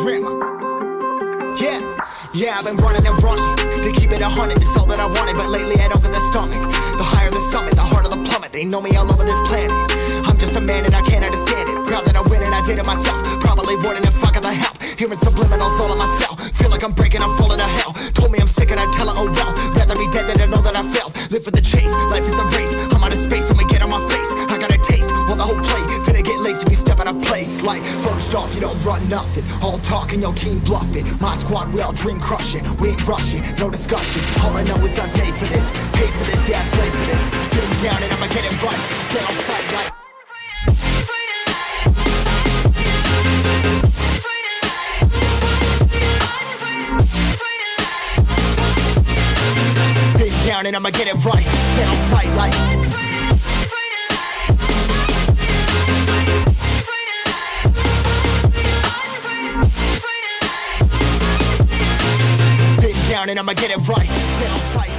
drama. Yeah, I've been running and running to keep it 100, it's all that I wanted. But lately I don't get the stomach. The higher the summit, the harder the plummet. They know me all over this planet. I'm just a man and I can't understand it. Proud that I win and I did it myself. Probably wouldn't if I got the help. Hearing subliminals all on myself. Feel like I'm breaking, I'm falling to hell. Told me I'm sick and I tell her, oh well. Rather be dead than to know that I failed. Live for the chase, life is a race. I'm out of space, I'ma get on my face. I got a taste, well the whole plate finna get laced if you step out of place. Like, first off, you don't run nothing. All talking, your team bluffing. My squad, we all dream crushing. We ain't rushing, no discussion. All I know is us made for this. Paid for this, yeah, slave for this. Get 'em down and I'ma get it right. Get on sight like down and I'ma get it right. Get on sight like been down and I'ma get it right. Get on sight.